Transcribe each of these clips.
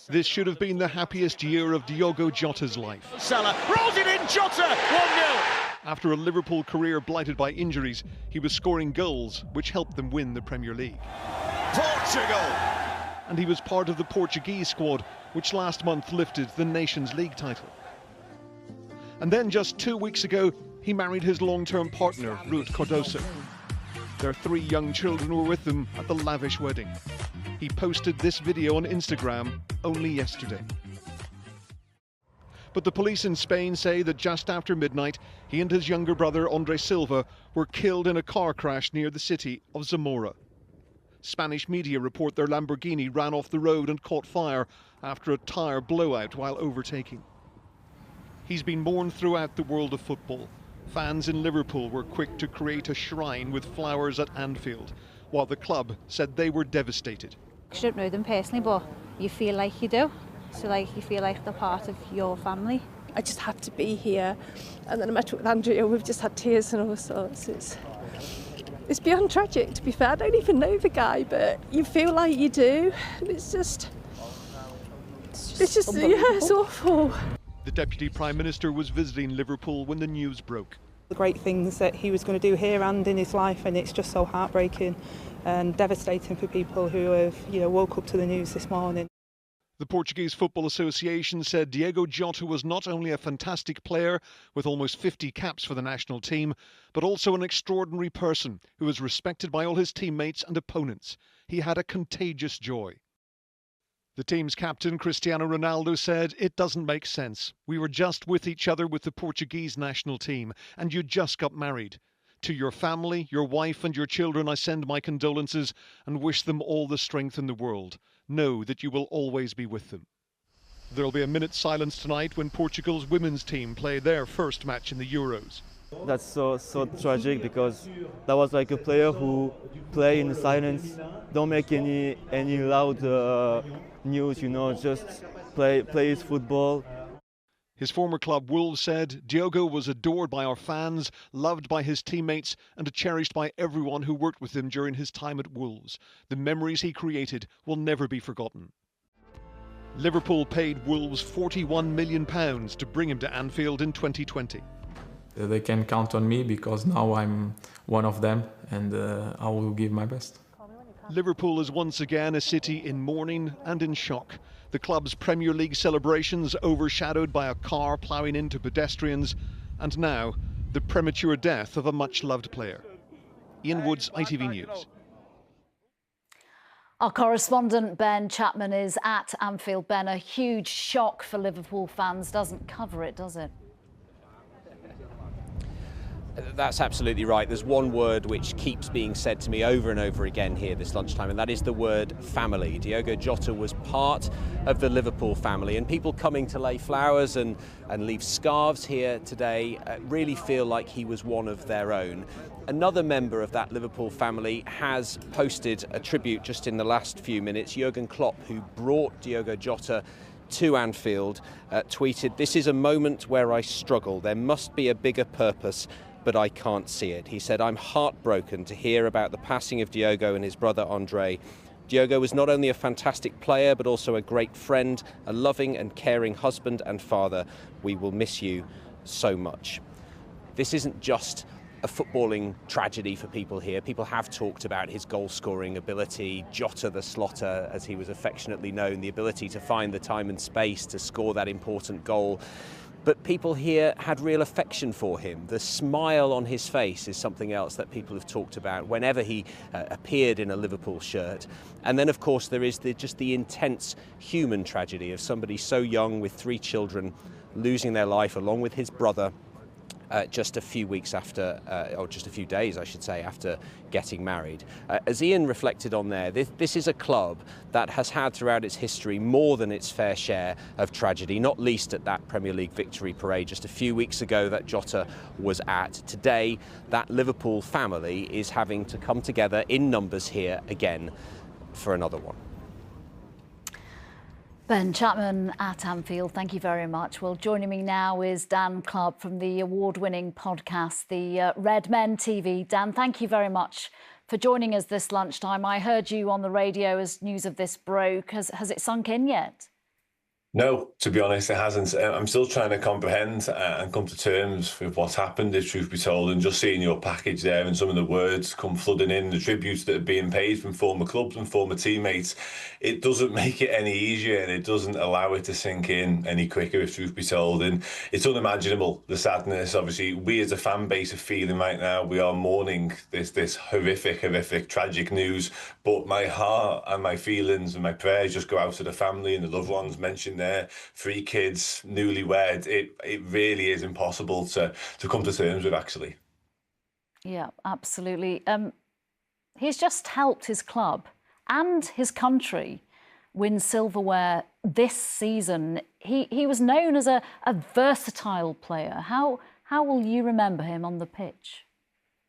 This should have been the happiest year of Diogo Jota's life. Salah rolls it in, Jota, 1-0. After a Liverpool career blighted by injuries, he was scoring goals which helped them win the Premier League. Portugal! And he was part of the Portuguese squad, which last month lifted the Nations League title. And then just 2 weeks ago, he married his long-term partner, Ruth Cardoso. Their 3 young children were with them at the lavish wedding. He posted this video on Instagram only yesterday. But the police in Spain say that just after midnight, he and his younger brother, Andre Silva, were killed in a car crash near the city of Zamora. Spanish media report their Lamborghini ran off the road and caught fire after a tyre blowout while overtaking. He's been mourned throughout the world of football. Fans in Liverpool were quick to create a shrine with flowers at Anfield, while the club said they were devastated. I don't know them personally, but you feel like you do. So you feel like they're part of your family. I just had to be here, and then I met with Andrea. We've just had tears and all sorts. It's beyond tragic, to be fair. I don't even know the guy, but you feel like you do. It's just yeah, it's awful. The Deputy Prime Minister was visiting Liverpool when the news broke. The great things that he was going to do here and in his life, and it's just so heartbreaking and devastating for people who have, woke up to the news this morning. The Portuguese Football Association said Diogo Jota was not only a fantastic player with almost 50 caps for the national team, but also an extraordinary person who was respected by all his teammates and opponents. He had a contagious joy. The team's captain, Cristiano Ronaldo, said, "It doesn't make sense. We were just with each other with the Portuguese national team, and you just got married. To your family, your wife and your children, I send my condolences and wish them all the strength in the world. Know that you will always be with them." There will be a minute's silence tonight when Portugal's women's team play their first match in the Euros. That's so tragic, because that was like a player who play in silence, don't make any loud news, just play his football. His former club Wolves said Diogo was adored by our fans, loved by his teammates and cherished by everyone who worked with him during his time at Wolves. The memories he created will never be forgotten. Liverpool paid Wolves £41 million to bring him to Anfield in 2020. They can count on me because now I'm one of them, and I will give my best. Liverpool is once again a city in mourning and in shock. The club's Premier League celebrations overshadowed by a car ploughing into pedestrians, and now the premature death of a much-loved player. Ian Woods, ITV News. Our correspondent Ben Chapman is at Anfield. Ben, a huge shock for Liverpool fans doesn't cover it, does it? That's absolutely right. There's one word which keeps being said to me over and over again here this lunchtime, and that is the word family. Diogo Jota was part of the Liverpool family, and people coming to lay flowers and leave scarves here today really feel like he was one of their own. Another member of that Liverpool family has posted a tribute just in the last few minutes. Jurgen Klopp, who brought Diogo Jota to Anfield, tweeted, "This is a moment where I struggle. There must be a bigger purpose, but I can't see it." He said, "I'm heartbroken to hear about the passing of Diogo and his brother Andre. Diogo was not only a fantastic player, but also a great friend, a loving and caring husband and father. We will miss you so much." This isn't just a footballing tragedy for people here. People have talked about his goal-scoring ability, Jota the Slotter, as he was affectionately known, the ability to find the time and space to score that important goal. But people here had real affection for him. The smile on his face is something else that people have talked about whenever he appeared in a Liverpool shirt. And then, of course, there is just the intense human tragedy of somebody so young with 3 children losing their life along with his brother just a few weeks after, or just a few days, I should say, after getting married. As Ian reflected on there, this is a club that has had throughout its history more than its fair share of tragedy, not least at that Premier League victory parade just a few weeks ago that Jota was at. Today, that Liverpool family is having to come together in numbers here again for another one. Ben Chapman at Anfield, thank you very much. Well, joining me now is Dan Clark from the award-winning podcast, the Red Men TV. Dan, thank you very much for joining us this lunchtime. I heard you on the radio as news of this broke. Has it sunk in yet? No, to be honest, it hasn't. I'm still trying to comprehend and come to terms with what's happened, if truth be told, and just seeing your package there and some of the words come flooding in, the tributes that are being paid from former clubs and former teammates, it doesn't make it any easier and it doesn't allow it to sink in any quicker, if truth be told. And it's unimaginable, the sadness. Obviously, we as a fan base are feeling right now, we are mourning this horrific, tragic news. But my heart and my feelings and my prayers just go out to the family and the loved ones mentioned there, 3 kids, newlywed. It really is impossible to come to terms with, actually. Yeah, absolutely. He's just helped his club and his country win silverware this season. He was known as a versatile player. How will you remember him on the pitch?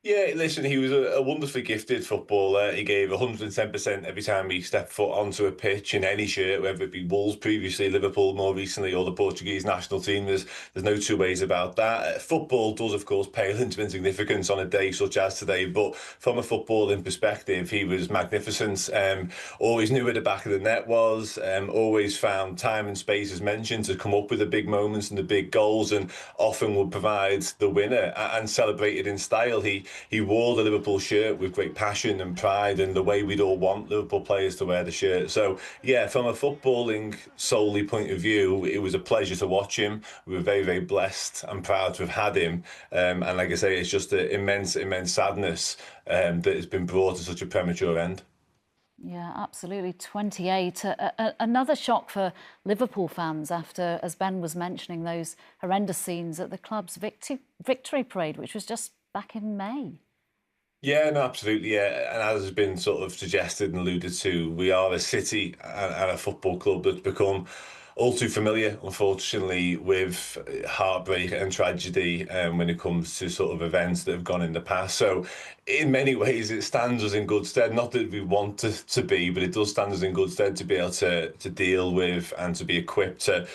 Yeah, listen, he was a wonderfully gifted footballer. He gave 110% every time he stepped foot onto a pitch in any shirt, whether it be Wolves previously, Liverpool more recently, or the Portuguese national team. There's no two ways about that. Football does, of course, pale into insignificance on a day such as today, but from a footballing perspective, he was magnificent. Always knew where the back of the net was, always found time and space, as mentioned, to come up with the big moments and the big goals, and often would provide the winner and celebrated in style. He wore the Liverpool shirt with great passion and pride, and the way we'd all want Liverpool players to wear the shirt. So, yeah, from a footballing solely point of view, it was a pleasure to watch him. We were very blessed and proud to have had him. And like I say, it's just an immense sadness that has been brought to such a premature end. Yeah, absolutely. 28. Another shock for Liverpool fans after, as Ben was mentioning, those horrendous scenes at the club's victory parade, which was just back in May. Yeah, no, absolutely, yeah. And as has been sort of suggested and alluded to, we are a city and a football club that's become all too familiar, unfortunately, with heartbreak and tragedy when it comes to sort of events that have gone in the past. So in many ways, it stands us in good stead. Not that we want to be, but it does stand us in good stead to be able to deal with and to be equipped to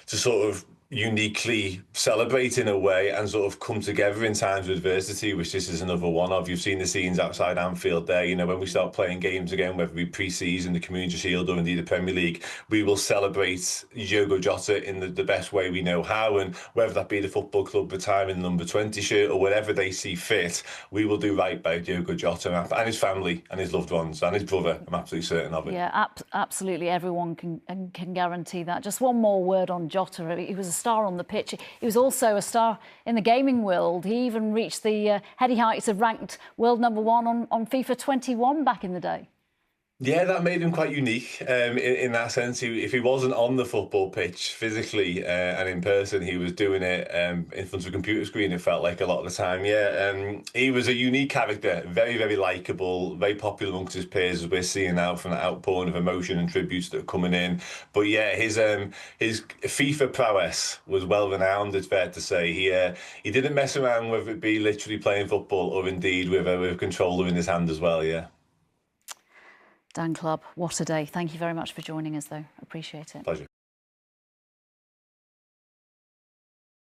sort of uniquely celebrate in a way and sort of come together in times of adversity, which this is another one of. You've seen the scenes outside Anfield there. You know, when we start playing games again, whether it be pre-season, the Community Shield, or indeed the Premier League, we will celebrate Diogo Jota in the best way we know how, and whether that be the football club retiring the number 20 shirt or whatever they see fit, we will do right by Diogo Jota and his family and his loved ones and his brother. I'm absolutely certain of it. Yeah, absolutely. Everyone can guarantee that. Just one more word on Jota. He was a star on the pitch. He was also a star in the gaming world. He even reached the heady heights of ranked world #1 on FIFA 21 back in the day. Yeah, that made him quite unique in that sense. If he wasn't on the football pitch physically and in person, he was doing it in front of a computer screen, it felt like a lot of the time. Yeah, he was a unique character, very likeable, very popular amongst his peers, as we're seeing now from the outpouring of emotion and tributes that are coming in. But yeah, his FIFA prowess was well renowned, it's fair to say. He didn't mess around, whether it be literally playing football or indeed with a controller in his hand as well, yeah. Dan Clubb, what a day. Thank you very much for joining us, though. Appreciate it. Pleasure.